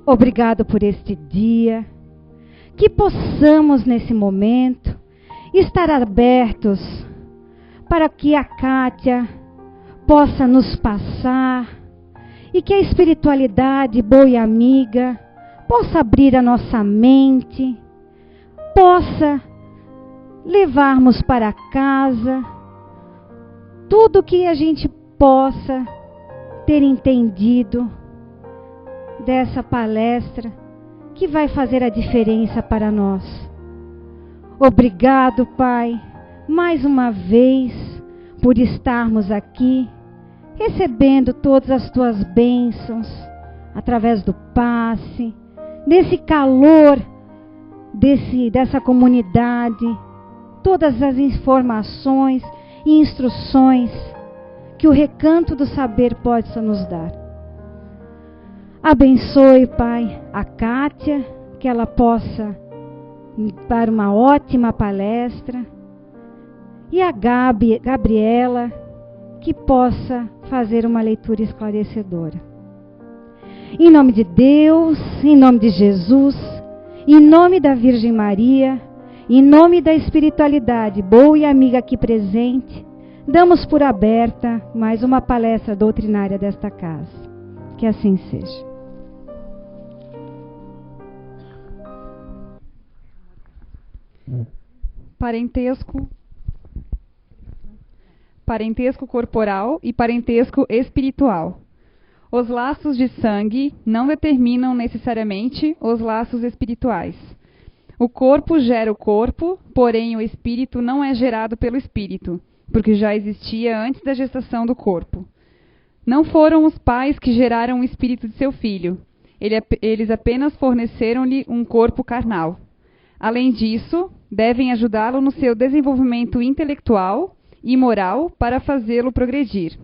Obrigado por este dia. Que possamos, nesse momento, estar abertos para que a Kátia possa nos passar e que a espiritualidade boa e amiga possa abrir a nossa mente, possa levarmos para casa tudo que a gente possa ter entendido dessa palestra que vai fazer a diferença para nós. Obrigado, Pai, mais uma vez por estarmos aqui, recebendo todas as Tuas bênçãos através do passe, nesse calor dessa comunidade, todas as informações e instruções que o Recanto do Saber possa nos dar. Abençoe, Pai, a Kátia, que ela possa dar uma ótima palestra, e a Gabriela, que possa fazer uma leitura esclarecedora. Em nome de Deus, em nome de Jesus, em nome da Virgem Maria, em nome da espiritualidade boa e amiga aqui presente, damos por aberta mais uma palestra doutrinária desta casa. Que assim seja. Parentesco corporal e parentesco espiritual. Os laços de sangue não determinam necessariamente os laços espirituais. O corpo gera o corpo, porém o espírito não é gerado pelo espírito, porque já existia antes da gestação do corpo. Não foram os pais que geraram o espírito de seu filho. Eles apenas forneceram-lhe um corpo carnal. Além disso, devem ajudá-lo no seu desenvolvimento intelectual e moral para fazê-lo progredir.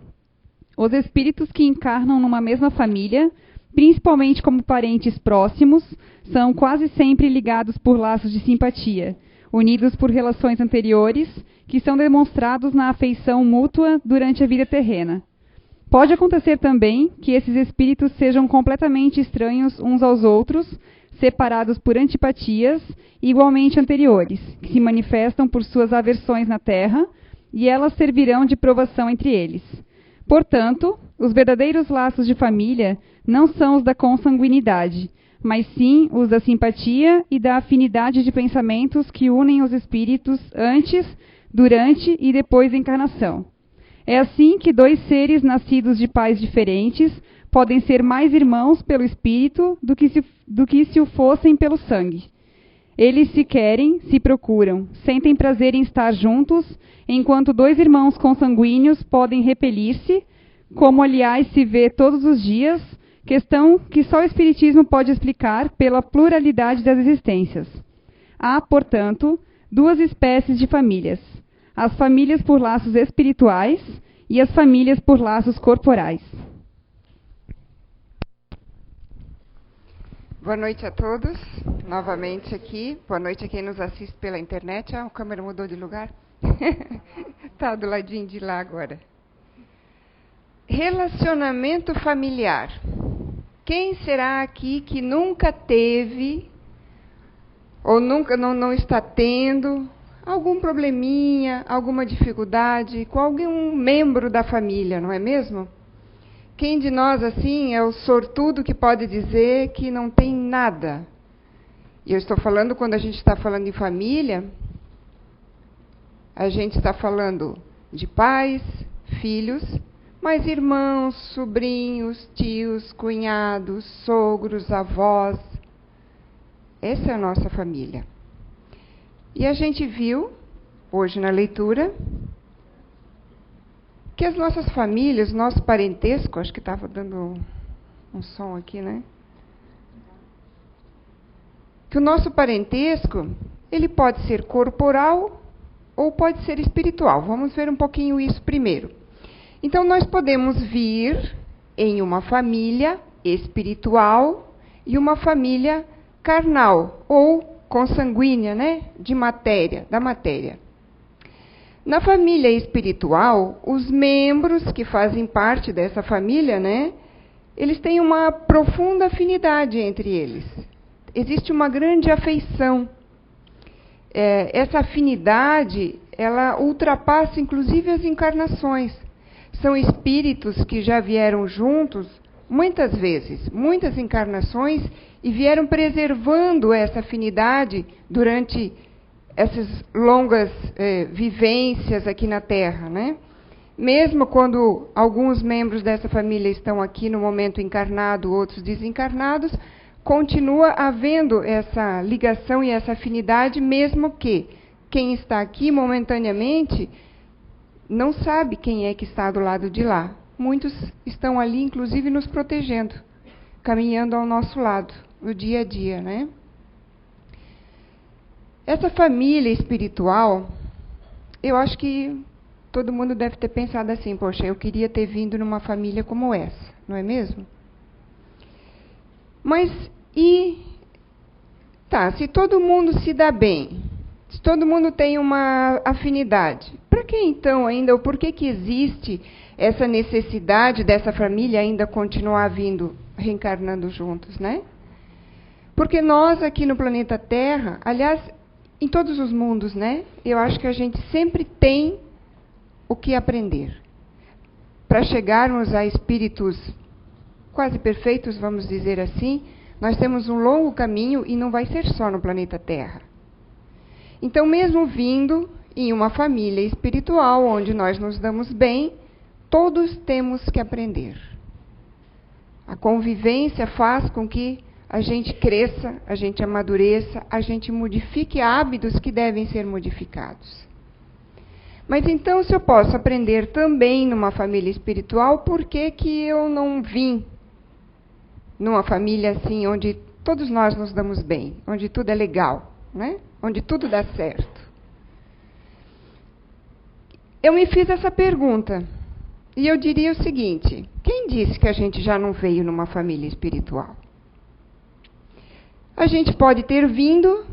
Os espíritos que encarnam numa mesma família, principalmente como parentes próximos, são quase sempre ligados por laços de simpatia, unidos por relações anteriores, que são demonstrados na afeição mútua durante a vida terrena. Pode acontecer também que esses espíritos sejam completamente estranhos uns aos outros, separados por antipatias igualmente anteriores, que se manifestam por suas aversões na terra, e elas servirão de provação entre eles. Portanto, os verdadeiros laços de família não são os da consanguinidade, mas sim os da simpatia e da afinidade de pensamentos que unem os espíritos antes, durante e depois da encarnação. É assim que dois seres nascidos de pais diferentes podem ser mais irmãos pelo espírito do que se o fossem pelo sangue. Eles se querem, se procuram, sentem prazer em estar juntos, enquanto dois irmãos consanguíneos podem repelir-se, como aliás se vê todos os dias, questão que só o Espiritismo pode explicar pela pluralidade das existências. Há, portanto, duas espécies de famílias: as famílias por laços espirituais e as famílias por laços corporais. Boa noite a todos, novamente aqui. Boa noite a quem nos assiste pela internet. A câmera mudou de lugar. Está do ladinho de lá agora. Relacionamento familiar. Quem será aqui que nunca teve, ou nunca não está tendo, algum probleminha, alguma dificuldade com algum membro da família, não é mesmo? Quem de nós, assim, é o sortudo que pode dizer que não tem nada? E eu estou falando, quando a gente está falando em família, a gente está falando de pais, filhos, mas irmãos, sobrinhos, tios, cunhados, sogros, avós. Essa é a nossa família. E a gente viu, hoje na leitura, que as nossas famílias, nosso parentesco, acho que estava dando um som aqui, né? Que o nosso parentesco, ele pode ser corporal ou pode ser espiritual. Vamos ver um pouquinho isso primeiro. Então, nós podemos vir em uma família espiritual e uma família carnal, ou consanguínea, né? Da matéria. Na família espiritual, os membros que fazem parte dessa família, né, eles têm uma profunda afinidade entre eles. Existe uma grande afeição. Essa afinidade, ela ultrapassa inclusive as encarnações. São espíritos que já vieram juntos muitas vezes, muitas encarnações, e vieram preservando essa afinidade durante essas longas vivências aqui na Terra, né? Mesmo quando alguns membros dessa família estão aqui no momento encarnado, outros desencarnados, continua havendo essa ligação e essa afinidade, mesmo que quem está aqui momentaneamente não sabe quem é que está do lado de lá. Muitos estão ali, inclusive, nos protegendo, caminhando ao nosso lado, no dia a dia, né? Essa família espiritual, eu acho que todo mundo deve ter pensado assim, poxa, eu queria ter vindo numa família como essa, não é mesmo? Mas, se todo mundo se dá bem, se todo mundo tem uma afinidade, para que então ainda, ou por que existe essa necessidade dessa família ainda continuar vindo, reencarnando juntos, né? Porque nós aqui no planeta Terra, aliás, em todos os mundos, né? Eu acho que a gente sempre tem o que aprender. Para chegarmos a espíritos quase perfeitos, vamos dizer assim, nós temos um longo caminho e não vai ser só no planeta Terra. Então, mesmo vindo em uma família espiritual, onde nós nos damos bem, todos temos que aprender. A convivência faz com que a gente cresça, a gente amadureça, a gente modifique hábitos que devem ser modificados. Mas então, se eu posso aprender também numa família espiritual, por que eu não vim numa família assim, onde todos nós nos damos bem, onde tudo é legal, né? Onde tudo dá certo? Eu me fiz essa pergunta, e eu diria o seguinte: quem disse que a gente já não veio numa família espiritual? A gente pode ter vindo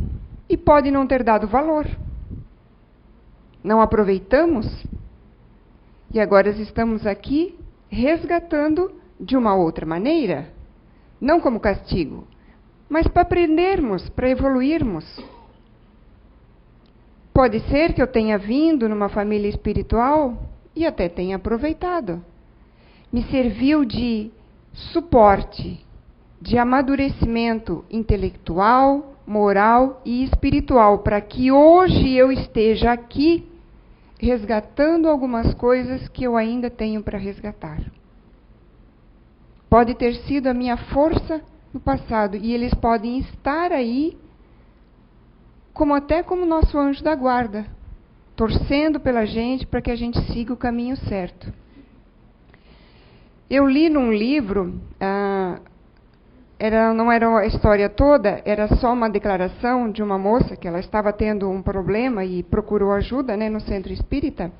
e pode não ter dado valor. Não aproveitamos, e agora estamos aqui resgatando de uma outra maneira, não como castigo, mas para aprendermos, para evoluirmos. Pode ser que eu tenha vindo numa família espiritual e até tenha aproveitado. Me serviu de suporte, de amadurecimento intelectual, moral e espiritual, para que hoje eu esteja aqui resgatando algumas coisas que eu ainda tenho para resgatar. Pode ter sido a minha força no passado, e eles podem estar aí até como nosso anjo da guarda, torcendo pela gente para que a gente siga o caminho certo. Eu li num livro, não era a história toda, era só uma declaração de uma moça que ela estava tendo um problema e procurou ajuda, né, no centro espírita,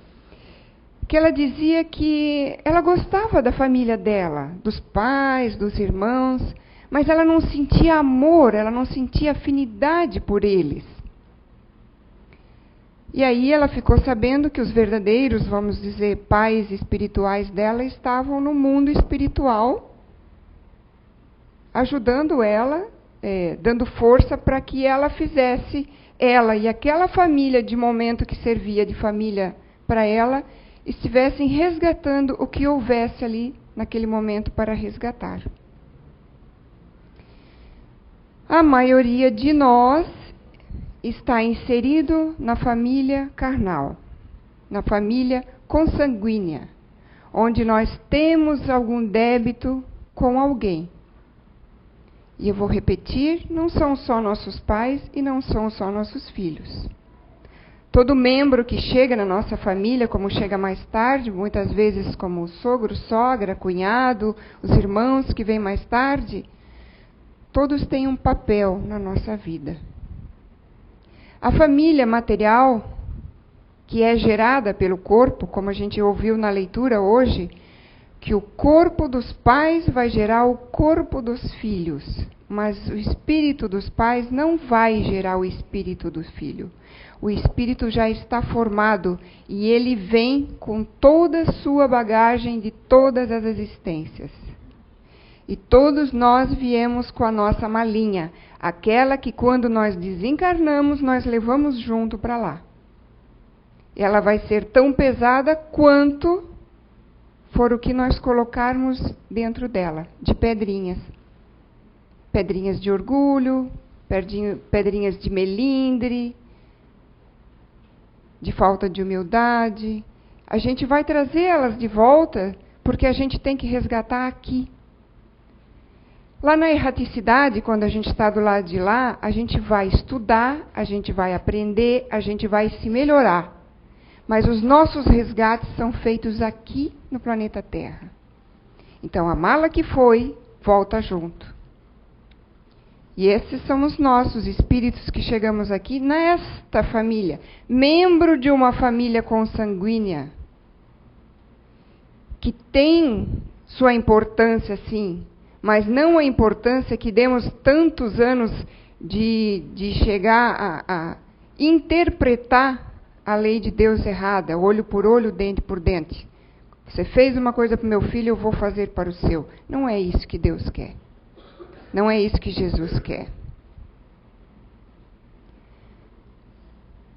que ela dizia que ela gostava da família dela, dos pais, dos irmãos, mas ela não sentia amor, ela não sentia afinidade por eles. E aí ela ficou sabendo que os verdadeiros, vamos dizer, pais espirituais dela estavam no mundo espiritual, ajudando ela, dando força para que ela fizesse, ela e aquela família de momento que servia de família para ela, estivessem resgatando o que houvesse ali naquele momento para resgatar. A maioria de nós está inserido na família carnal, na família consanguínea, onde nós temos algum débito com alguém. E eu vou repetir, não são só nossos pais e não são só nossos filhos. Todo membro que chega na nossa família, como chega mais tarde, muitas vezes como sogro, sogra, cunhado, os irmãos que vêm mais tarde, todos têm um papel na nossa vida. A família material, que é gerada pelo corpo, como a gente ouviu na leitura hoje, que o corpo dos pais vai gerar o corpo dos filhos, mas o espírito dos pais não vai gerar o espírito do filho. O espírito já está formado e ele vem com toda a sua bagagem de todas as existências. E todos nós viemos com a nossa malinha, aquela que quando nós desencarnamos, nós levamos junto para lá. Ela vai ser tão pesada quanto for o que nós colocarmos dentro dela, de pedrinhas. Pedrinhas de orgulho, pedrinhas de melindre, de falta de humildade. A gente vai trazer elas de volta, porque a gente tem que resgatar aqui. Lá na erraticidade, quando a gente está do lado de lá, a gente vai estudar, a gente vai aprender, a gente vai se melhorar. Mas os nossos resgates são feitos aqui no planeta Terra. Então, a mala que foi, volta junto. E esses somos nós, os espíritos que chegamos aqui nesta família, membro de uma família consanguínea, que tem sua importância, sim, mas não a importância que demos tantos anos de chegar a interpretar a lei de Deus errada, olho por olho, dente por dente. Você fez uma coisa para o meu filho, eu vou fazer para o seu. Não é isso que Deus quer. Não é isso que Jesus quer.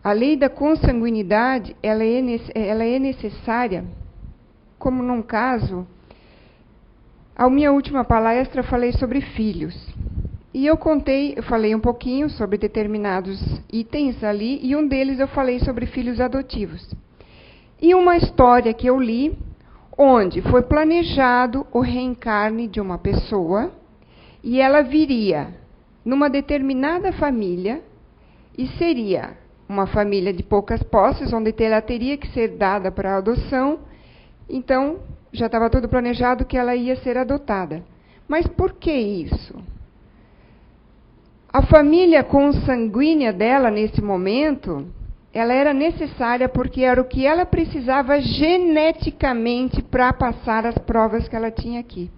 A lei da consanguinidade, ela é necessária, como num caso, a minha última palestra eu falei sobre filhos. E eu falei um pouquinho sobre determinados itens ali, e um deles eu falei sobre filhos adotivos. E uma história que eu li, onde foi planejado o reencarne de uma pessoa, e ela viria numa determinada família, e seria uma família de poucas posses, onde ela teria que ser dada para adoção. Então, já estava tudo planejado que ela ia ser adotada. Mas por que isso? A família consanguínea dela, nesse momento, ela era necessária porque era o que ela precisava geneticamente para passar as provas que ela tinha aqui.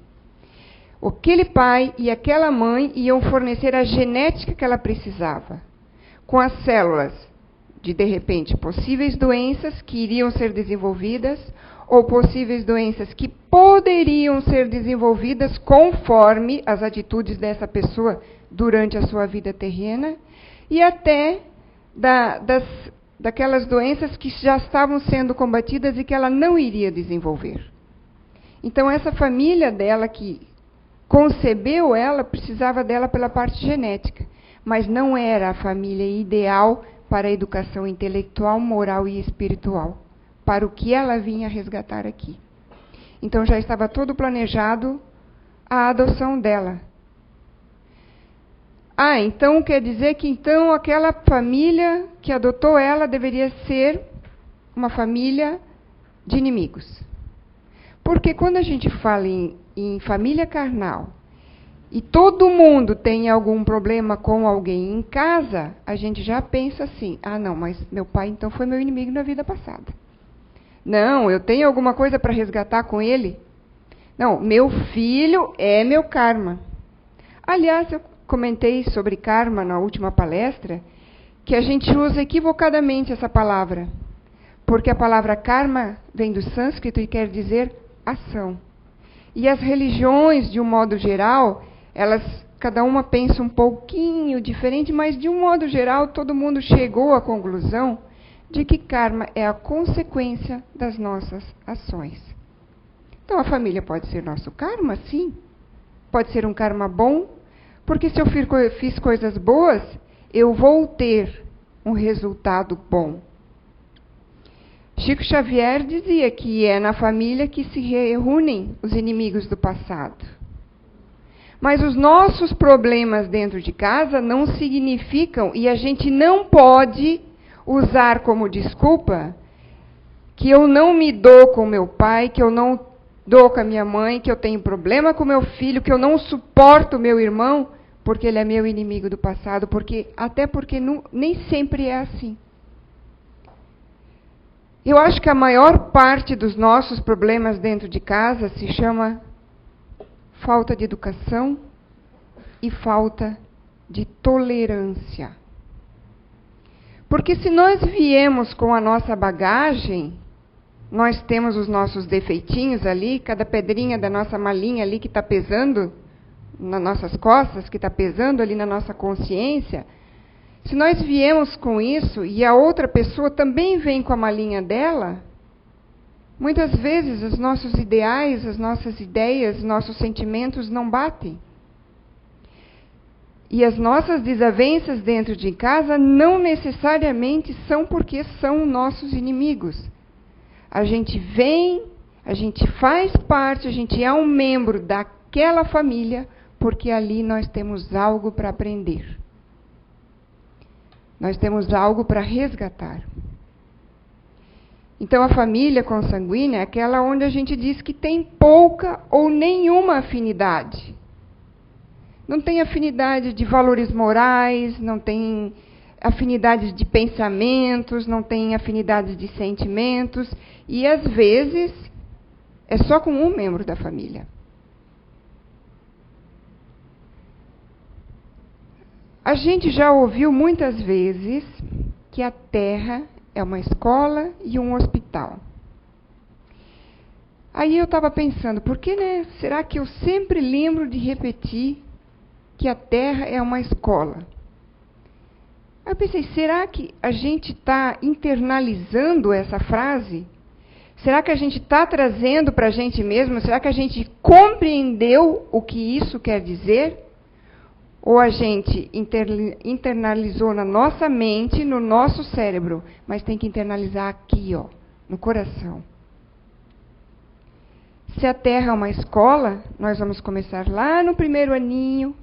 Aquele pai e aquela mãe iam fornecer a genética que ela precisava, com as células de repente, possíveis doenças que iriam ser desenvolvidas, ou possíveis doenças que poderiam ser desenvolvidas conforme as atitudes dessa pessoa durante a sua vida terrena, e até daquelas doenças que já estavam sendo combatidas e que ela não iria desenvolver. Então, essa família dela que concebeu ela, precisava dela pela parte genética, mas não era a família ideal para a educação intelectual, moral e espiritual, para o que ela vinha resgatar aqui. Então, já estava todo planejado a adoção dela. Então quer dizer que então aquela família que adotou ela deveria ser uma família de inimigos. Porque quando a gente fala em família carnal, e todo mundo tem algum problema com alguém em casa, a gente já pensa assim, não, mas meu pai então foi meu inimigo na vida passada. Não, eu tenho alguma coisa para resgatar com ele? Não, meu filho é meu karma. Aliás, eu comentei sobre karma na última palestra, que a gente usa equivocadamente essa palavra. Porque a palavra karma vem do sânscrito e quer dizer ação. E as religiões, de um modo geral, cada uma pensa um pouquinho diferente, mas de um modo geral todo mundo chegou à conclusão de que karma é a consequência das nossas ações. Então a família pode ser nosso karma, sim. Pode ser um karma bom, porque se eu fiz coisas boas, eu vou ter um resultado bom. Chico Xavier dizia que é na família que se reúnem os inimigos do passado. Mas os nossos problemas dentro de casa não significam, e a gente não pode usar como desculpa, que eu não me dou com meu pai, que eu não dou com a minha mãe, que eu tenho problema com meu filho, que eu não suporto meu irmão, porque ele é meu inimigo do passado, até porque nem sempre é assim. Eu acho que a maior parte dos nossos problemas dentro de casa se chama falta de educação e falta de tolerância. Porque se nós viemos com a nossa bagagem, nós temos os nossos defeitinhos ali, cada pedrinha da nossa malinha ali que está pesando, nas nossas costas, que está pesando ali na nossa consciência, se nós viemos com isso e a outra pessoa também vem com a malinha dela, muitas vezes os nossos ideais, as nossas ideias, nossos sentimentos não batem. E as nossas desavenças dentro de casa não necessariamente são porque são nossos inimigos. A gente vem, a gente faz parte, a gente é um membro daquela família, porque ali nós temos algo para aprender. Nós temos algo para resgatar. Então, a família consanguínea é aquela onde a gente diz que tem pouca ou nenhuma afinidade. Não tem afinidade de valores morais, não tem afinidade de pensamentos, não tem afinidade de sentimentos. E, às vezes, é só com um membro da família. A gente já ouviu muitas vezes que a Terra é uma escola e um hospital. Aí eu estava pensando, por que, né? Será que eu sempre lembro de repetir que a Terra é uma escola? Aí eu pensei, será que a gente está internalizando essa frase? Será que a gente está trazendo para a gente mesmo? Será que a gente compreendeu o que isso quer dizer? Ou a gente internalizou na nossa mente, no nosso cérebro, mas tem que internalizar aqui, ó, no coração. Se a Terra é uma escola, nós vamos começar lá no primeiro aninho,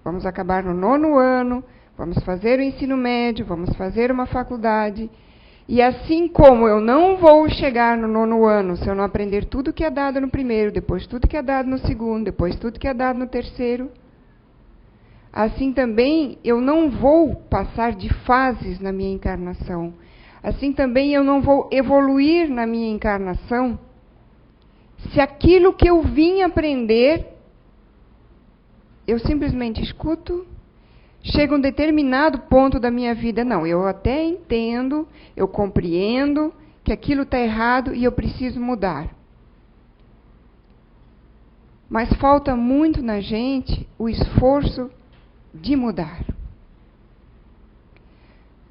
vamos acabar no 9º ano, vamos fazer o ensino médio, vamos fazer uma faculdade. E assim como eu não vou chegar no 9º ano se eu não aprender tudo que é dado no primeiro, depois tudo que é dado no segundo, depois tudo que é dado no terceiro, assim também eu não vou passar de fases na minha encarnação. Assim também eu não vou evoluir na minha encarnação se aquilo que eu vim aprender, eu simplesmente escuto, chega um determinado ponto da minha vida, não, eu até entendo, eu compreendo que aquilo está errado e eu preciso mudar. Mas falta muito na gente o esforço de mudar.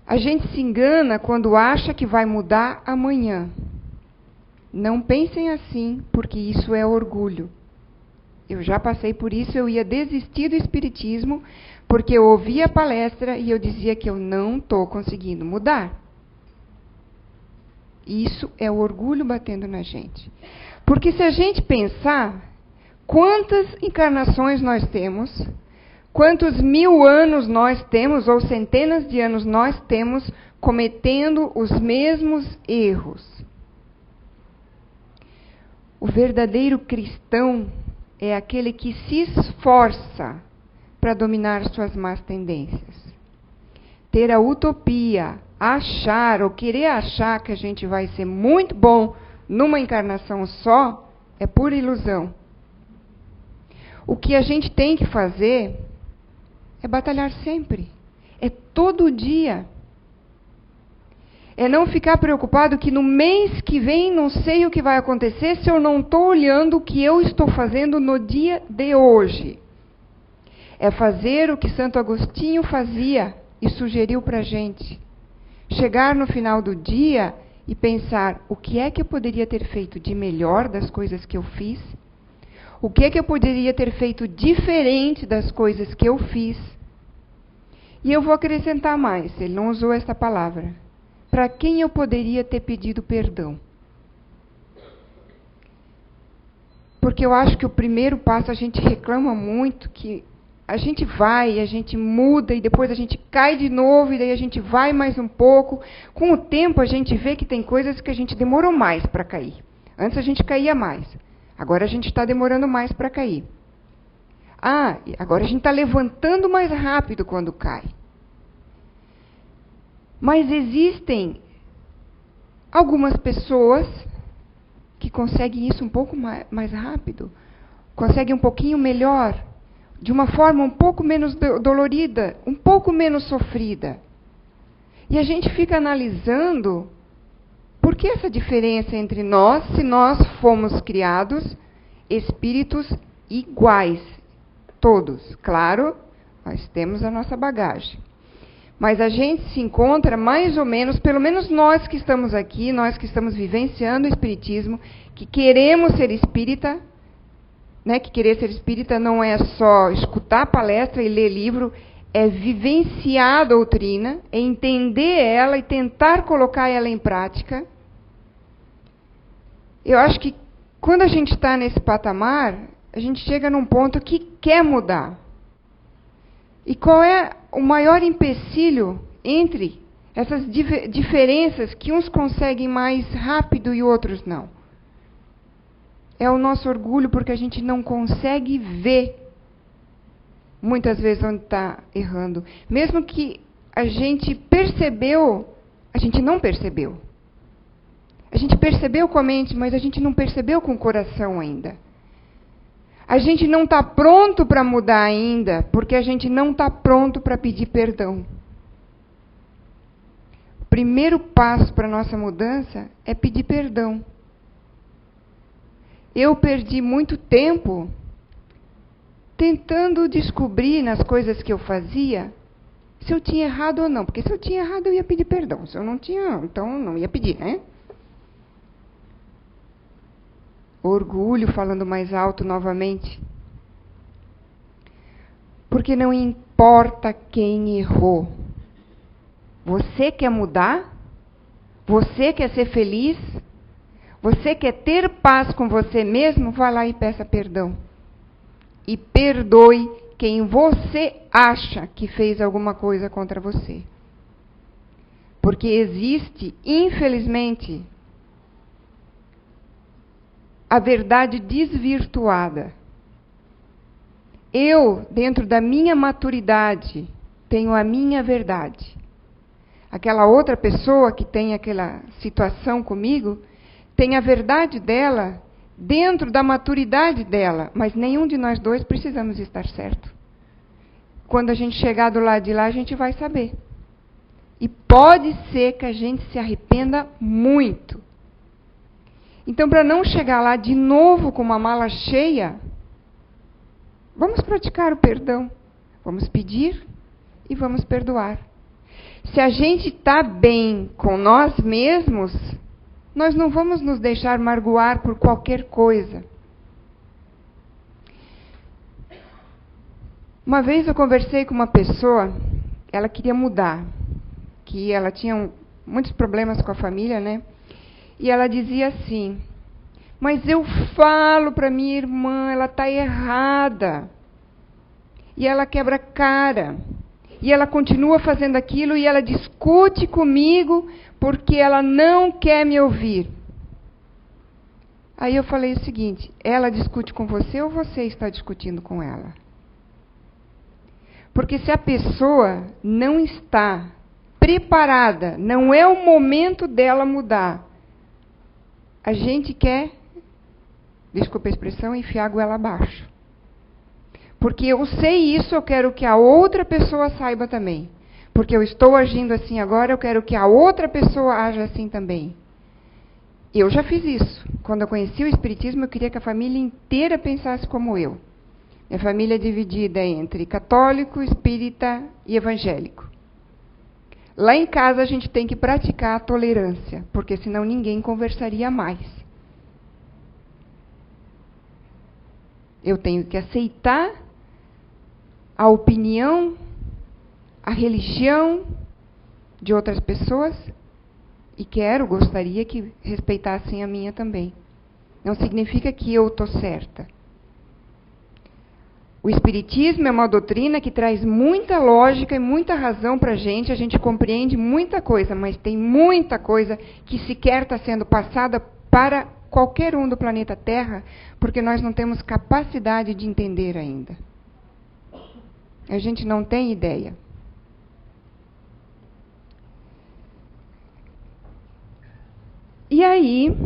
A gente se engana quando acha que vai mudar amanhã. Não pensem assim, porque isso é orgulho. Eu já passei por isso, eu ia desistir do espiritismo, porque eu ouvia a palestra e eu dizia que eu não estou conseguindo mudar. Isso é o orgulho batendo na gente. Porque se a gente pensar, quantas encarnações nós temos, quantos 1000 anos nós temos, ou centenas de anos nós temos, cometendo os mesmos erros. O verdadeiro cristão é aquele que se esforça para dominar suas más tendências. Ter a utopia, achar ou querer achar que a gente vai ser muito bom numa encarnação só, é pura ilusão. O que a gente tem que fazer é batalhar sempre. É todo dia. É não ficar preocupado que no mês que vem não sei o que vai acontecer se eu não estou olhando o que eu estou fazendo no dia de hoje. É fazer o que Santo Agostinho fazia e sugeriu para a gente. Chegar no final do dia e pensar o que é que eu poderia ter feito de melhor das coisas que eu fiz, o que é que eu poderia ter feito diferente das coisas que eu fiz. E eu vou acrescentar mais, ele não usou essa palavra. Para quem eu poderia ter pedido perdão? Porque eu acho que o primeiro passo, a gente reclama muito, que a gente vai, a gente muda, e depois a gente cai de novo, e daí a gente vai mais um pouco. Com o tempo, a gente vê que tem coisas que a gente demorou mais para cair. Antes a gente caía mais. Agora a gente está demorando mais para cair. Ah, agora a gente está levantando mais rápido quando cai. Mas existem algumas pessoas que conseguem isso um pouco mais rápido, conseguem um pouquinho melhor, de uma forma um pouco menos dolorida, um pouco menos sofrida. E a gente fica analisando por que essa diferença entre nós, se nós fomos criados espíritos iguais. todos. Claro, nós temos a nossa bagagem. Mas a gente se encontra mais ou menos, pelo menos nós que estamos aqui, nós que estamos vivenciando o espiritismo, que queremos ser espírita, né, que querer ser espírita não é só escutar a palestra e ler livro, é vivenciar a doutrina, é entender ela e tentar colocar ela em prática. Eu acho que quando a gente está nesse patamar, a gente chega num ponto que quer mudar. E qual é o maior empecilho entre essas diferenças que uns conseguem mais rápido e outros não? É o nosso orgulho, porque a gente não consegue ver, muitas vezes, onde está errando. Mesmo que a gente percebeu, a gente não percebeu. A gente percebeu com a mente, mas a gente não percebeu com o coração ainda. A gente não está pronto para mudar ainda, porque a gente não está pronto para pedir perdão. O primeiro passo para a nossa mudança é pedir perdão. Eu perdi muito tempo tentando descobrir nas coisas que eu fazia se eu tinha errado ou não. Porque se eu tinha errado, eu ia pedir perdão. Se eu não tinha, então não ia pedir, né? Orgulho, falando mais alto novamente. Porque não importa quem errou. Você quer mudar? Você quer ser feliz? Você quer ter paz com você mesmo? Vá lá e peça perdão. E perdoe quem você acha que fez alguma coisa contra você. Porque existe, infelizmente, a verdade desvirtuada. Eu, dentro da minha maturidade, tenho a minha verdade. Aquela outra pessoa que tem aquela situação comigo, tem a verdade dela dentro da maturidade dela, mas nenhum de nós dois precisamos estar certo. Quando a gente chegar do lado de lá, a gente vai saber. E pode ser que a gente se arrependa muito. Então, para não chegar lá de novo com uma mala cheia, vamos praticar o perdão. Vamos pedir e vamos perdoar. Se a gente está bem com nós mesmos, nós não vamos nos deixar magoar por qualquer coisa. Uma vez eu conversei com uma pessoa, ela queria mudar, que ela tinha muitos problemas com a família, né? E ela dizia assim: mas eu falo para minha irmã, ela está errada. E ela quebra a cara. E ela continua fazendo aquilo e ela discute comigo porque ela não quer me ouvir. Aí eu falei o seguinte: ela discute com você ou você está discutindo com ela? Porque se a pessoa não está preparada, não é o momento dela mudar, a gente quer, desculpa a expressão, enfiar a goela abaixo. Porque eu sei isso, eu quero que a outra pessoa saiba também. Porque eu estou agindo assim agora, eu quero que a outra pessoa haja assim também. Eu já fiz isso. Quando eu conheci o Espiritismo, eu queria que a família inteira pensasse como eu. Minha família é dividida entre católico, espírita e evangélico. Lá em casa a gente tem que praticar a tolerância, porque senão ninguém conversaria mais. Eu tenho que aceitar a opinião, a religião de outras pessoas e gostaria que respeitassem a minha também. Não significa que eu estou certa. O Espiritismo é uma doutrina que traz muita lógica e muita razão para a gente compreende muita coisa, mas tem muita coisa que sequer está sendo passada para qualquer um do planeta Terra, porque nós não temos capacidade de entender ainda. A gente não tem ideia. E aí,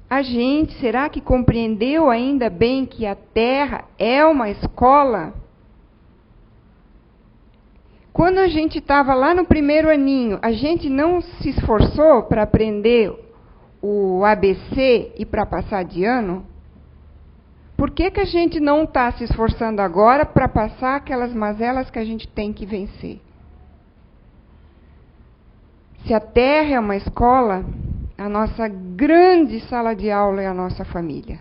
a gente, será que compreendeu ainda bem que a Terra é uma escola? Quando a gente estava lá no primeiro aninho, a gente não se esforçou para aprender o ABC e para passar de ano? Por que a gente não está se esforçando agora para passar aquelas mazelas que a gente tem que vencer? Se a Terra é uma escola, a nossa grande sala de aula é a nossa família.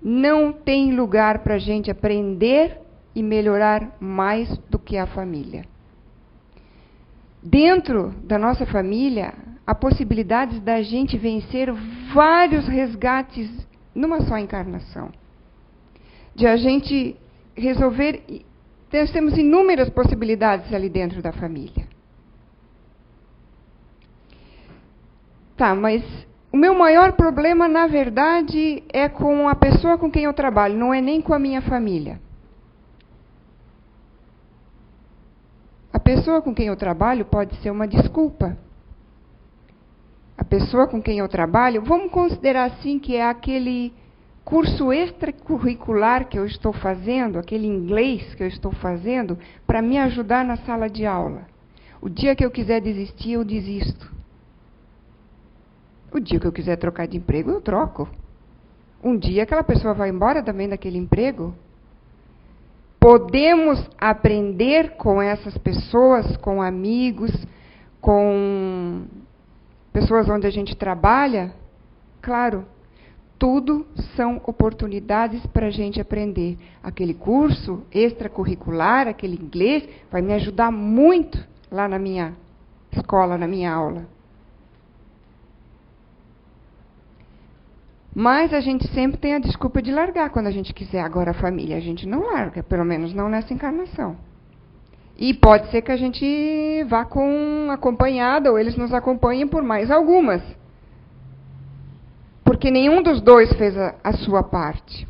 Não tem lugar para a gente aprender e melhorar mais do que a família. Dentro da nossa família, há possibilidades da gente vencer vários resgates numa só encarnação. De a gente resolver... Nós temos inúmeras possibilidades ali dentro da família. Tá, mas o meu maior problema, na verdade, é com a pessoa com quem eu trabalho, não é nem com a minha família. A pessoa com quem eu trabalho pode ser uma desculpa. A pessoa com quem eu trabalho, vamos considerar assim que é aquele curso extracurricular que eu estou fazendo, aquele inglês que eu estou fazendo, para me ajudar na sala de aula. O dia que eu quiser desistir, eu desisto. O dia que eu quiser trocar de emprego, eu troco. Um dia aquela pessoa vai embora também daquele emprego. Podemos aprender com essas pessoas, com amigos, com pessoas onde a gente trabalha? Claro, tudo são oportunidades para a gente aprender. Aquele curso extracurricular, aquele inglês, vai me ajudar muito lá na minha escola, na minha aula. Mas a gente sempre tem a desculpa de largar quando a gente quiser. Agora a família a gente não larga, pelo menos não nessa encarnação. E pode ser que a gente vá com acompanhada, ou eles nos acompanhem por mais algumas. Porque nenhum dos dois fez a sua parte.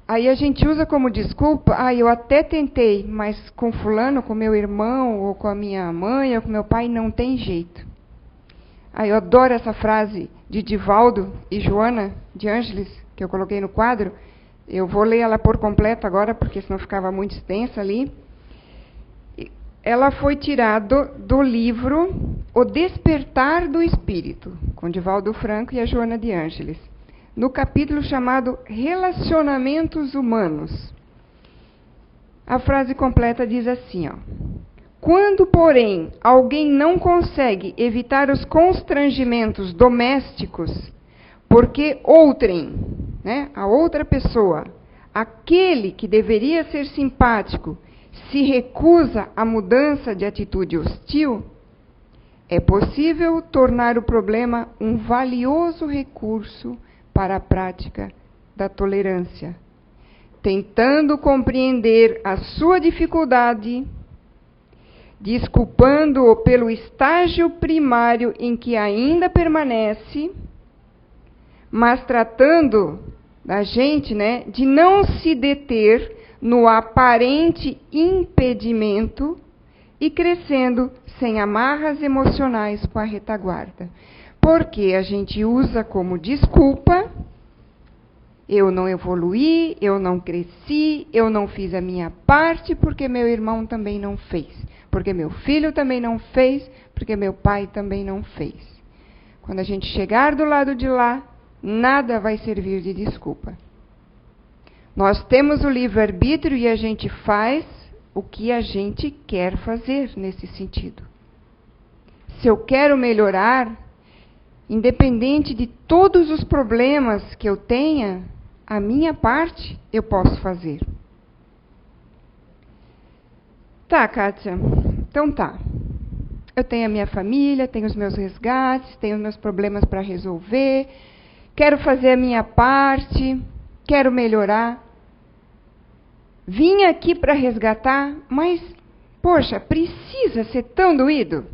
Aí a gente usa como desculpa, eu até tentei, mas com fulano, com meu irmão, ou com a minha mãe, ou com meu pai, não tem jeito. Eu adoro essa frase de Divaldo e Joana de Ângeles, que eu coloquei no quadro. Eu vou ler ela por completo agora, porque senão ficava muito extensa ali. Ela foi tirada do livro O Despertar do Espírito, com Divaldo Franco e a Joana de Ângeles, no capítulo chamado Relacionamentos Humanos. A frase completa diz assim, Quando, porém, alguém não consegue evitar os constrangimentos domésticos, porque outrem, a outra pessoa, aquele que deveria ser simpático, se recusa à mudança de atitude hostil, é possível tornar o problema um valioso recurso para a prática da tolerância, tentando compreender a sua dificuldade, desculpando-o pelo estágio primário em que ainda permanece, mas tratando da gente, de não se deter no aparente impedimento e crescendo sem amarras emocionais com a retaguarda. Porque a gente usa como desculpa, eu não evoluí, eu não cresci, eu não fiz a minha parte porque meu irmão também não fez. Porque meu filho também não fez, porque meu pai também não fez. Quando a gente chegar do lado de lá, nada vai servir de desculpa. Nós temos o livre-arbítrio e a gente faz o que a gente quer fazer nesse sentido. Se eu quero melhorar, independente de todos os problemas que eu tenha, a minha parte eu posso fazer. Tá, Kátia. Então tá. Eu tenho a minha família, tenho os meus resgates, tenho os meus problemas para resolver, quero fazer a minha parte, quero melhorar. Vim aqui para resgatar, mas, poxa, precisa ser tão doído?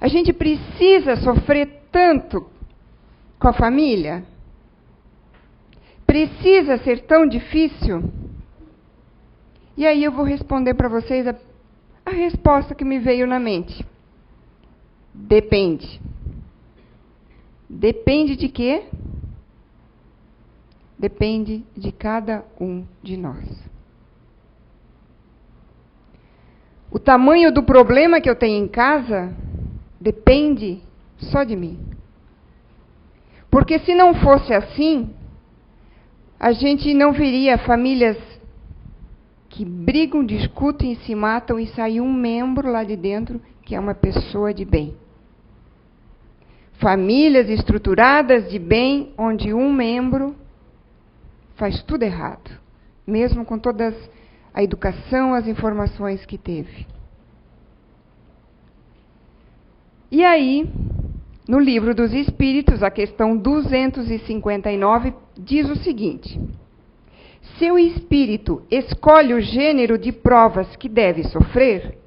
A gente precisa sofrer tanto com a família? Precisa ser tão difícil? E aí eu vou responder para vocês a resposta que me veio na mente. Depende. Depende de quê? Depende de cada um de nós. O tamanho do problema que eu tenho em casa depende só de mim. Porque se não fosse assim, a gente não veria famílias que brigam, discutem e se matam e sai um membro lá de dentro que é uma pessoa de bem. Famílias estruturadas de bem, onde um membro faz tudo errado, mesmo com toda a educação, as informações que teve. E aí, no Livro dos Espíritos, a questão 259 diz o seguinte: seu espírito escolhe o gênero de provas que deve sofrer?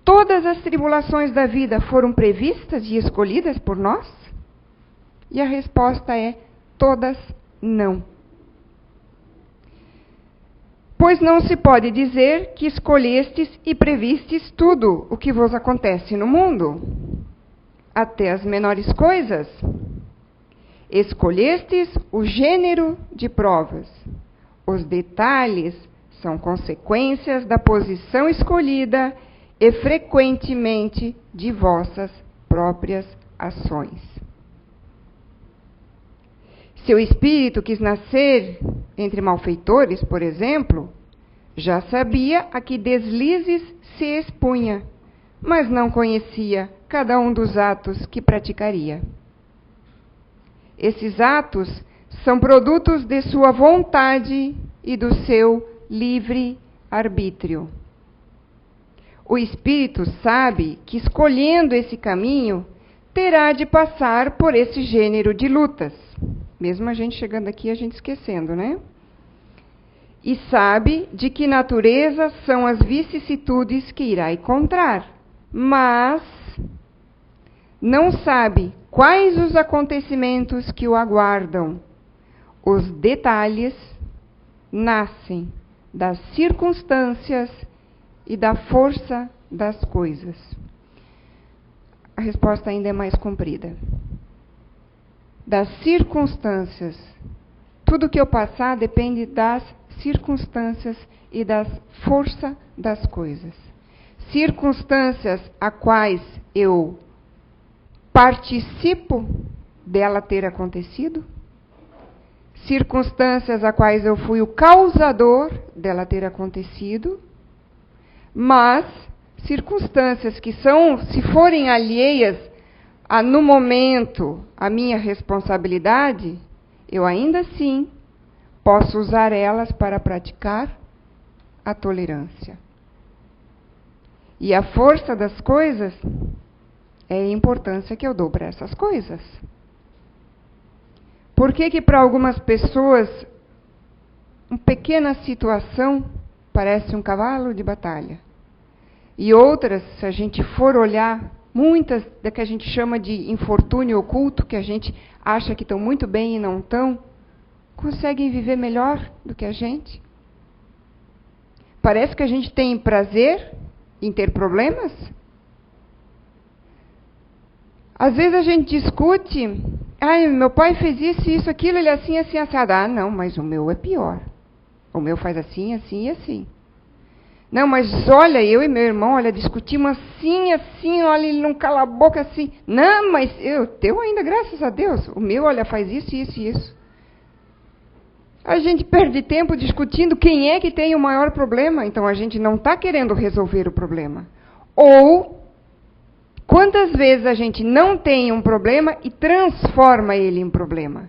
Todas as tribulações da vida foram previstas e escolhidas por nós? E a resposta é: todas não. Pois não se pode dizer que escolhestes e previstes tudo o que vos acontece no mundo, até as menores coisas. Escolhestes o gênero de provas. Os detalhes são consequências da posição escolhida e frequentemente de vossas próprias ações. Seu espírito quis nascer entre malfeitores, por exemplo, já sabia a que deslizes se expunha, mas não conhecia cada um dos atos que praticaria. Esses atos são produtos de sua vontade e do seu livre arbítrio. O espírito sabe que, escolhendo esse caminho, terá de passar por esse gênero de lutas. Mesmo a gente chegando aqui, a gente esquecendo, né? E sabe de que natureza são as vicissitudes que irá encontrar, mas não sabe quais os acontecimentos que o aguardam. Os detalhes nascem das circunstâncias e da força das coisas. A resposta ainda é mais comprida. Das circunstâncias. Tudo que eu passar depende das circunstâncias e da força das coisas. Circunstâncias a quais eu participo dela ter acontecido. Circunstâncias a quais eu fui o causador dela ter acontecido. Mas circunstâncias que são, se forem alheias no momento, a minha responsabilidade, eu ainda assim posso usar elas para praticar a tolerância. E a força das coisas é a importância que eu dou para essas coisas. Por que para algumas pessoas uma pequena situação parece um cavalo de batalha? E outras, se a gente for olhar, muitas da que a gente chama de infortúnio oculto, que a gente acha que estão muito bem e não estão, conseguem viver melhor do que a gente. Parece que a gente tem prazer em ter problemas. Às vezes a gente discute, meu pai fez isso, aquilo, ele assim, assado. Não, mas o meu é pior. O meu faz assim, assim e assim. Não, mas olha, eu e meu irmão, discutimos assim, olha, ele não cala a boca assim. Não, mas o teu ainda, graças a Deus. O meu, faz isso, isso e isso. A gente perde tempo discutindo quem é que tem o maior problema. Então, a gente não está querendo resolver o problema. Ou, quantas vezes a gente não tem um problema e transforma ele em problema?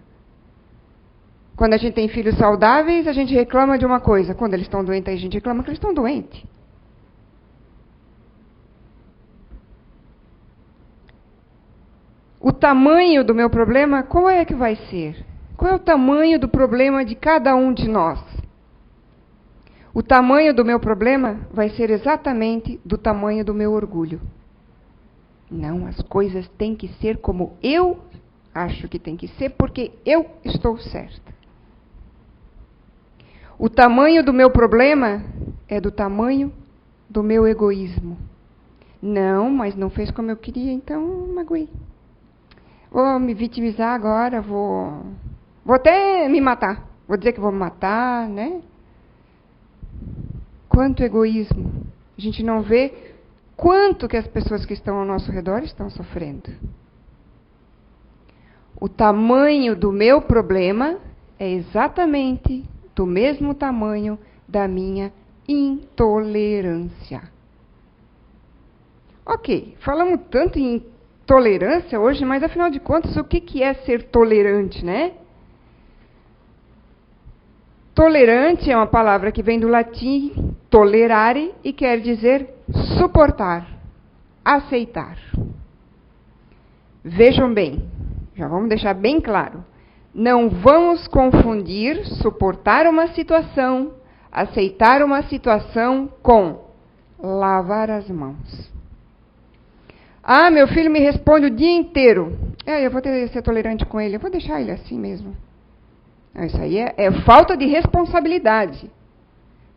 Quando a gente tem filhos saudáveis, a gente reclama de uma coisa. Quando eles estão doentes, a gente reclama que eles estão doentes. O tamanho do meu problema, qual é que vai ser? Qual é o tamanho do problema de cada um de nós? O tamanho do meu problema vai ser exatamente do tamanho do meu orgulho. Não, as coisas têm que ser como eu acho que tem que ser, porque eu estou certa. O tamanho do meu problema é do tamanho do meu egoísmo. Não, mas não fez como eu queria, então magoei. Vou me vitimizar agora, vou até me matar. Vou dizer que vou me matar, né? Quanto egoísmo. A gente não vê quanto que as pessoas que estão ao nosso redor estão sofrendo. O tamanho do meu problema é exatamente do mesmo tamanho da minha intolerância. Ok, falamos tanto em tolerância hoje, mas afinal de contas, o que é ser tolerante, né? Tolerante é uma palavra que vem do latim tolerare e quer dizer suportar, aceitar. Vejam bem, já vamos deixar bem claro. Não vamos confundir suportar uma situação, aceitar uma situação com lavar as mãos. Ah, meu filho me responde o dia inteiro. Eu vou ter que ser tolerante com ele, eu vou deixar ele assim mesmo. Não, isso aí é falta de responsabilidade.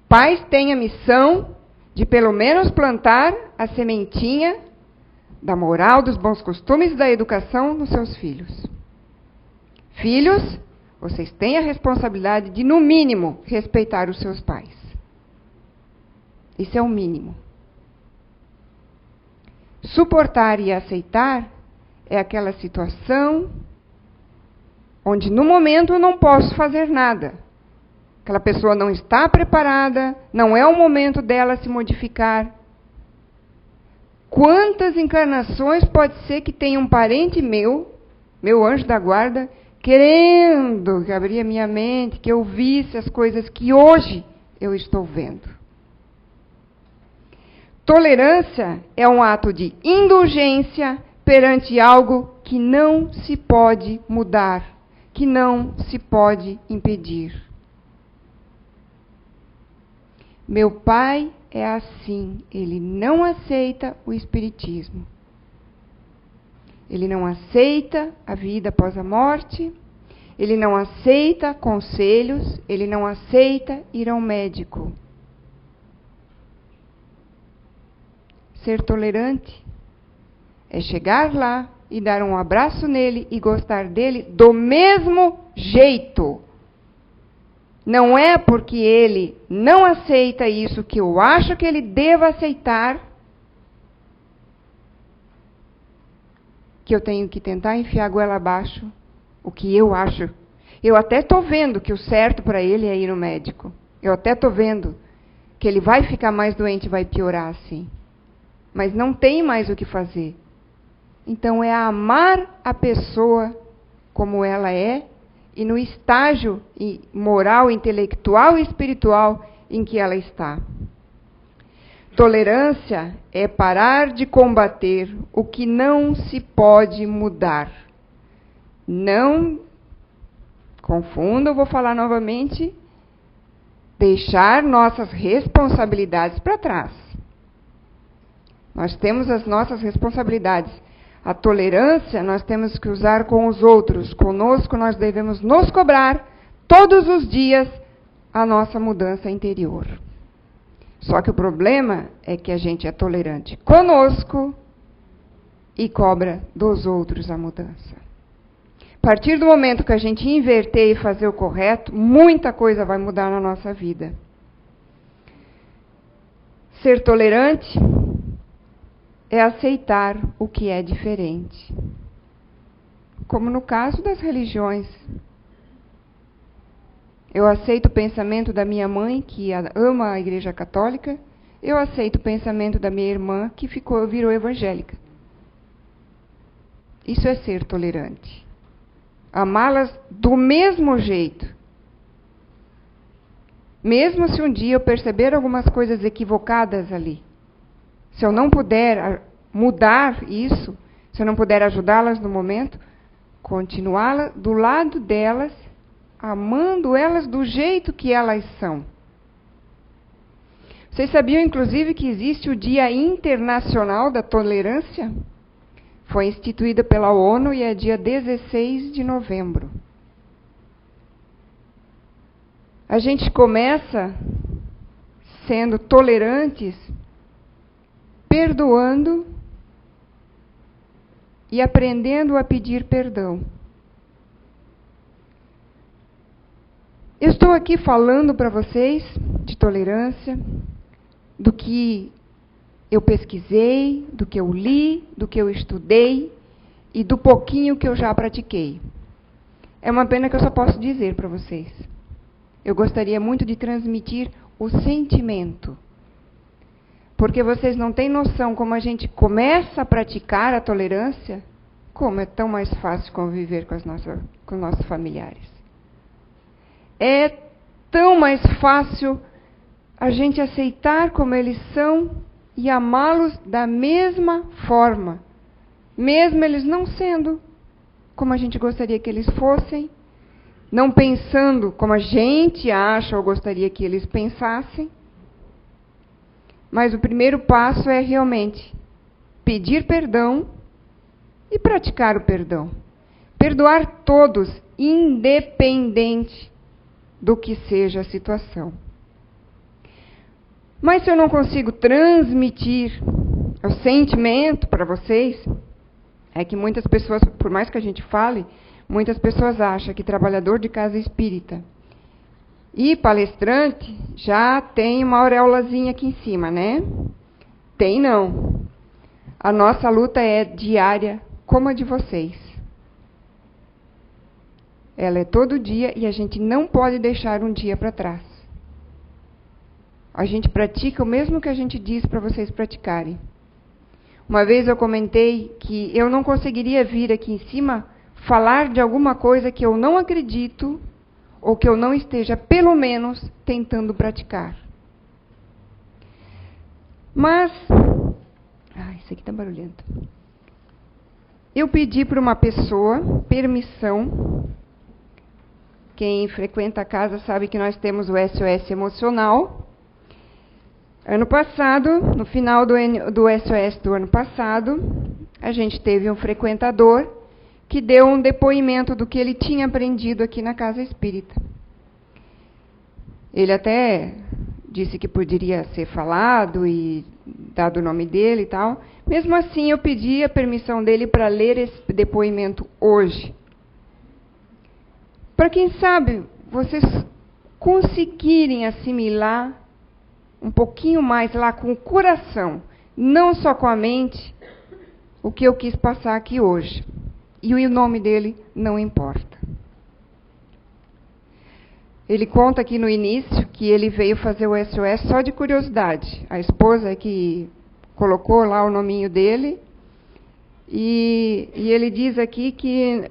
Pais têm a missão de pelo menos plantar a sementinha da moral, dos bons costumes e da educação nos seus filhos. Filhos, vocês têm a responsabilidade de, no mínimo, respeitar os seus pais. Isso é o mínimo. Suportar e aceitar é aquela situação onde, no momento, eu não posso fazer nada. Aquela pessoa não está preparada, não é o momento dela se modificar. Quantas encarnações pode ser que tenha um parente meu anjo da guarda, querendo que abrir a minha mente, que eu visse as coisas que hoje eu estou vendo. Tolerância é um ato de indulgência perante algo que não se pode mudar, que não se pode impedir. Meu pai é assim, ele não aceita o espiritismo. Ele não aceita a vida após a morte, ele não aceita conselhos, ele não aceita ir ao médico. Ser tolerante é chegar lá e dar um abraço nele e gostar dele do mesmo jeito. Não é porque ele não aceita isso que eu acho que ele deva aceitar que eu tenho que tentar enfiar a goela abaixo o que eu acho. Eu até estou vendo que o certo para ele é ir no médico. Eu até estou vendo que ele vai ficar mais doente e vai piorar assim. Mas não tem mais o que fazer. Então é amar a pessoa como ela é e no estágio moral, intelectual e espiritual em que ela está. Tolerância é parar de combater o que não se pode mudar. Não confundam, vou falar novamente, deixar nossas responsabilidades para trás. Nós temos as nossas responsabilidades. A tolerância nós temos que usar com os outros. Conosco nós devemos nos cobrar todos os dias a nossa mudança interior. Só que o problema é que a gente é tolerante conosco e cobra dos outros a mudança. A partir do momento que a gente inverter e fazer o correto, muita coisa vai mudar na nossa vida. Ser tolerante é aceitar o que é diferente. Como no caso das religiões. Eu aceito o pensamento da minha mãe, que ama a Igreja Católica. Eu aceito o pensamento da minha irmã, que virou evangélica. Isso é ser tolerante. Amá-las do mesmo jeito. Mesmo se um dia eu perceber algumas coisas equivocadas ali. Se eu não puder mudar isso, se eu não puder ajudá-las no momento, continuá-la do lado delas, amando elas do jeito que elas são. Vocês sabiam, inclusive, que existe o Dia Internacional da Tolerância? Foi instituída pela ONU e é dia 16 de novembro. A gente começa sendo tolerantes, perdoando e aprendendo a pedir perdão. Eu estou aqui falando para vocês de tolerância, do que eu pesquisei, do que eu li, do que eu estudei e do pouquinho que eu já pratiquei. É uma pena que eu só posso dizer para vocês. Eu gostaria muito de transmitir o sentimento. Porque vocês não têm noção como a gente começa a praticar a tolerância, como é tão mais fácil conviver com os nossos familiares. É tão mais fácil a gente aceitar como eles são e amá-los da mesma forma, mesmo eles não sendo como a gente gostaria que eles fossem, não pensando como a gente acha ou gostaria que eles pensassem. Mas o primeiro passo é realmente pedir perdão e praticar o perdão. Perdoar todos, independente do que seja a situação. Mas se eu não consigo transmitir o sentimento para vocês, é que muitas pessoas, por mais que a gente fale, muitas pessoas acham que trabalhador de casa espírita e palestrante já tem uma auréolazinha aqui em cima, né? Tem não. A nossa luta é diária, como a de vocês. Ela é todo dia e a gente não pode deixar um dia para trás. A gente pratica o mesmo que a gente diz para vocês praticarem. Uma vez eu comentei que eu não conseguiria vir aqui em cima falar de alguma coisa que eu não acredito ou que eu não esteja, pelo menos, tentando praticar. Mas... isso aqui está barulhento. Eu pedi para uma pessoa permissão. Quem frequenta a casa sabe que nós temos o SOS emocional. Ano passado, no final do SOS do ano passado, a gente teve um frequentador que deu um depoimento do que ele tinha aprendido aqui na Casa Espírita. Ele até disse que poderia ser falado e dado o nome dele e tal. Mesmo assim, eu pedi a permissão dele para ler esse depoimento hoje. Para quem sabe, vocês conseguirem assimilar um pouquinho mais lá com o coração, não só com a mente, o que eu quis passar aqui hoje. E o nome dele não importa. Ele conta aqui no início que ele veio fazer o SOS só de curiosidade. A esposa é que colocou lá o nominho dele. E ele diz aqui que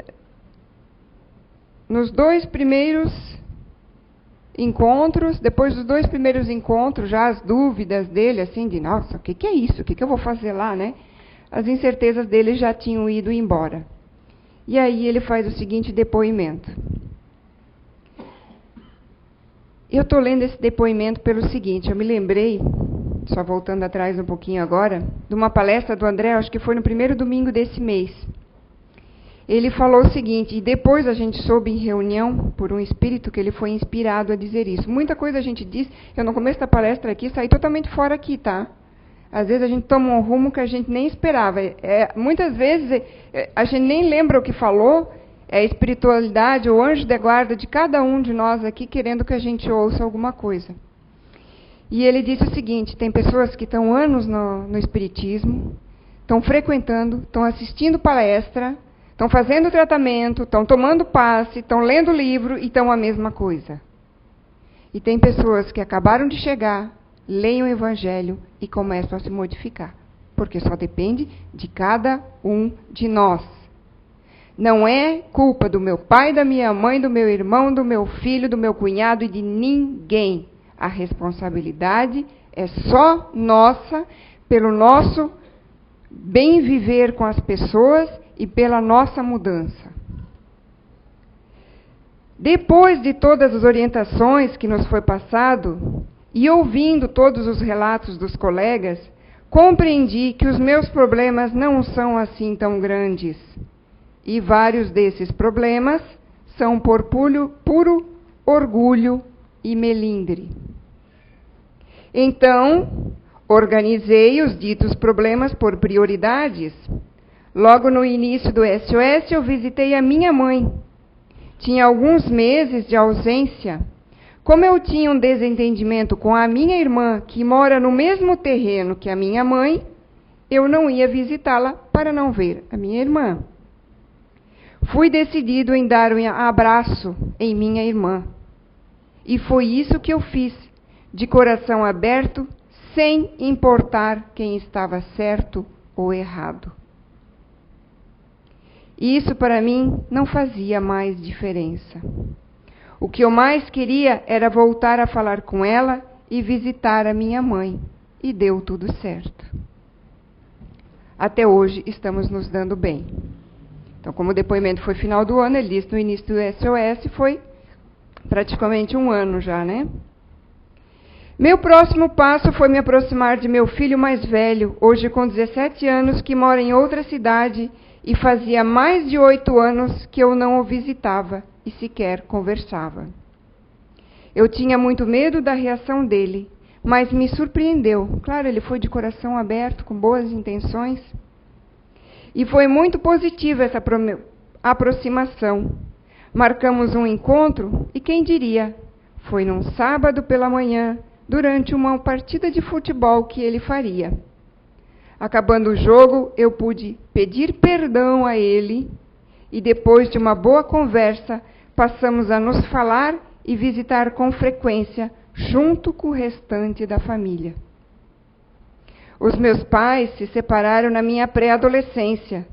nos 2 primeiros encontros, depois dos 2 primeiros encontros, já as dúvidas dele, assim, de, nossa, o que é isso? O que eu vou fazer lá, né? As incertezas dele já tinham ido embora. E aí ele faz o seguinte depoimento. Eu estou lendo esse depoimento pelo seguinte, eu me lembrei, só voltando atrás um pouquinho agora, de uma palestra do André, acho que foi no primeiro domingo desse mês. Ele falou o seguinte, e depois a gente soube em reunião, por um espírito, que ele foi inspirado a dizer isso. Muita coisa a gente diz, eu no começo da palestra aqui, saí totalmente fora aqui, tá? Às vezes a gente toma um rumo que a gente nem esperava. Muitas vezes a gente nem lembra o que falou, é a espiritualidade, o anjo de guarda de cada um de nós aqui, querendo que a gente ouça alguma coisa. E ele disse o seguinte, tem pessoas que estão anos no espiritismo, estão frequentando, estão assistindo palestra, estão fazendo tratamento, estão tomando passe, estão lendo livro e estão a mesma coisa. E tem pessoas que acabaram de chegar, leem o Evangelho e começam a se modificar. Porque só depende de cada um de nós. Não é culpa do meu pai, da minha mãe, do meu irmão, do meu filho, do meu cunhado e de ninguém. A responsabilidade é só nossa, pelo nosso bem viver com as pessoas e pela nossa mudança. Depois de todas as orientações que nos foi passado, e ouvindo todos os relatos dos colegas, compreendi que os meus problemas não são assim tão grandes. E vários desses problemas são por puro orgulho e melindre. Então, organizei os ditos problemas por prioridades. Logo no início do SOS, eu visitei a minha mãe. Tinha alguns meses de ausência. Como eu tinha um desentendimento com a minha irmã, que mora no mesmo terreno que a minha mãe, eu não ia visitá-la para não ver a minha irmã. Fui decidido em dar um abraço em minha irmã. E foi isso que eu fiz, de coração aberto, sem importar quem estava certo ou errado. E isso para mim não fazia mais diferença. O que eu mais queria era voltar a falar com ela e visitar a minha mãe. E deu tudo certo. Até hoje estamos nos dando bem. Então, como o depoimento foi final do ano, ele disse no início do SOS, foi praticamente 1 ano já, né? Meu próximo passo foi me aproximar de meu filho mais velho, hoje com 17 anos, que mora em outra cidade e fazia mais de 8 anos que eu não o visitava e sequer conversava. Eu tinha muito medo da reação dele, mas me surpreendeu. Claro, ele foi de coração aberto, com boas intenções. E foi muito positiva essa aproximação. Marcamos um encontro e quem diria? Foi num sábado pela manhã, durante uma partida de futebol que ele faria. Acabando o jogo, eu pude pedir perdão a ele e depois de uma boa conversa, passamos a nos falar e visitar com frequência, junto com o restante da família. Os meus pais se separaram na minha pré-adolescência.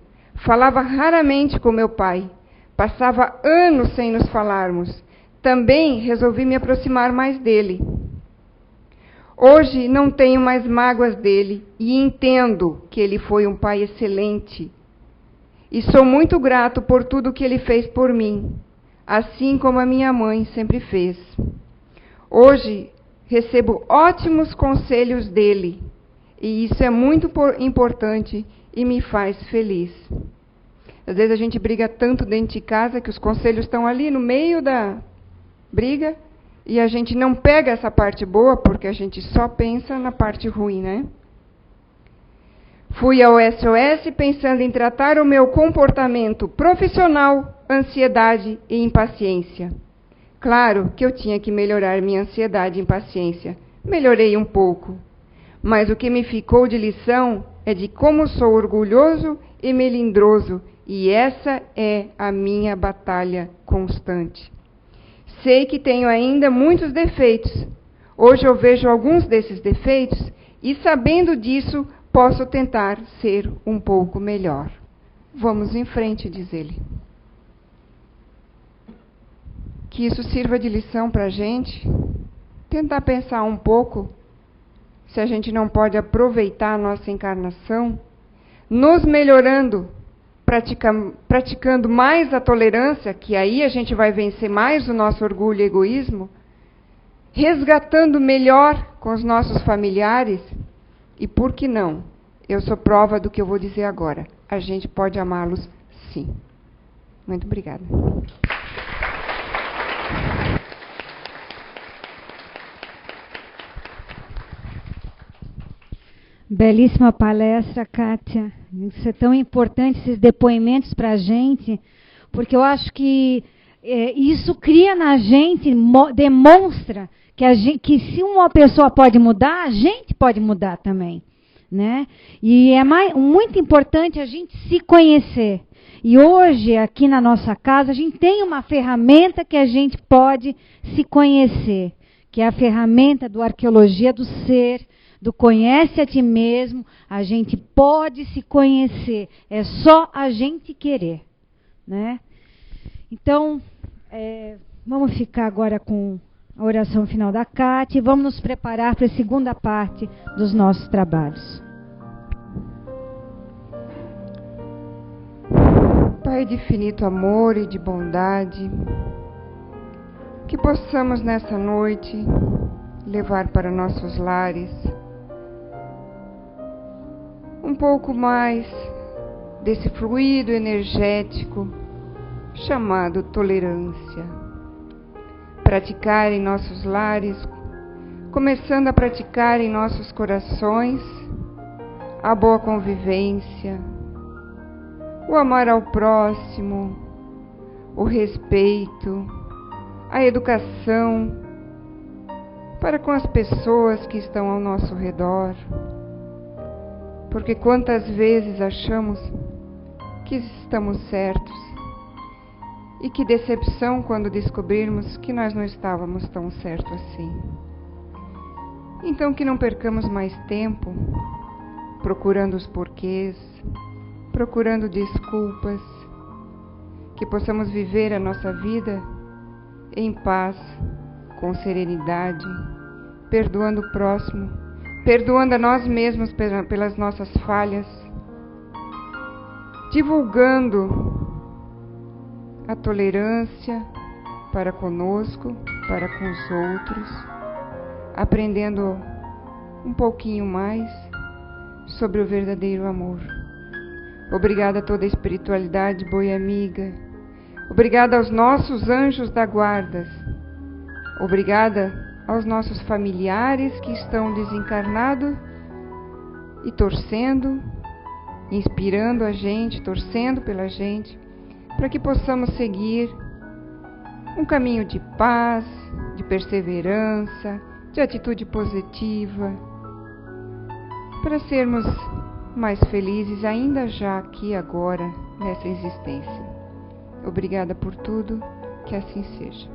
Falava raramente com meu pai. Passava anos sem nos falarmos. Também resolvi me aproximar mais dele. Hoje não tenho mais mágoas dele e entendo que ele foi um pai excelente. E sou muito grato por tudo que ele fez por mim, assim como a minha mãe sempre fez. Hoje recebo ótimos conselhos dele, e isso é muito importante e me faz feliz. Às vezes a gente briga tanto dentro de casa que os conselhos estão ali no meio da briga e a gente não pega essa parte boa porque a gente só pensa na parte ruim, né? Fui ao SOS pensando em tratar o meu comportamento profissional, ansiedade e impaciência. Claro que eu tinha que melhorar minha ansiedade e impaciência. Melhorei um pouco. Mas o que me ficou de lição é de como sou orgulhoso e melindroso, e essa é a minha batalha constante. Sei que tenho ainda muitos defeitos. Hoje eu vejo alguns desses defeitos e, sabendo disso, posso tentar ser um pouco melhor. Vamos em frente, diz ele. Que isso sirva de lição para a gente. Tentar pensar um pouco se a gente não pode aproveitar a nossa encarnação, nos melhorando, praticando mais a tolerância, que aí a gente vai vencer mais o nosso orgulho e egoísmo, resgatando melhor com os nossos familiares, e por que não? Eu sou prova do que eu vou dizer agora. A gente pode amá-los sim. Muito obrigada. Belíssima palestra, Kátia. Isso é tão importante, esses depoimentos para a gente, porque eu acho que isso cria na gente, demonstra que se uma pessoa pode mudar, a gente pode mudar também, né? E é muito importante a gente se conhecer. E hoje, aqui na nossa casa, a gente tem uma ferramenta que a gente pode se conhecer, que é a ferramenta do Arqueologia do Ser, do Conhece a Ti Mesmo. A gente pode se conhecer, é só a gente querer, né? Então, vamos ficar agora com a oração final da Kátia e vamos nos preparar para a segunda parte dos nossos trabalhos. Pai de infinito amor e de bondade, que possamos nessa noite levar para nossos lares um pouco mais desse fluido energético chamado tolerância. Praticar em nossos lares, começando a praticar em nossos corações a boa convivência, o amar ao próximo, o respeito, a educação para com as pessoas que estão ao nosso redor. Porque quantas vezes achamos que estamos certos E que decepção quando descobrirmos que nós não estávamos tão certos assim. Então que não percamos mais tempo procurando os porquês, procurando desculpas, que possamos viver a nossa vida em paz, com serenidade, perdoando o próximo, perdoando a nós mesmos pelas nossas falhas, divulgando a tolerância para conosco, para com os outros, aprendendo um pouquinho mais sobre o verdadeiro amor. Obrigada a toda a espiritualidade boa e amiga. Obrigada aos nossos anjos da guarda. Obrigada aos nossos familiares que estão desencarnados e torcendo, inspirando a gente, torcendo pela gente, para que possamos seguir um caminho de paz, de perseverança, de atitude positiva, para sermos mais felizes ainda já aqui agora, nessa existência. Obrigada por tudo, que assim seja.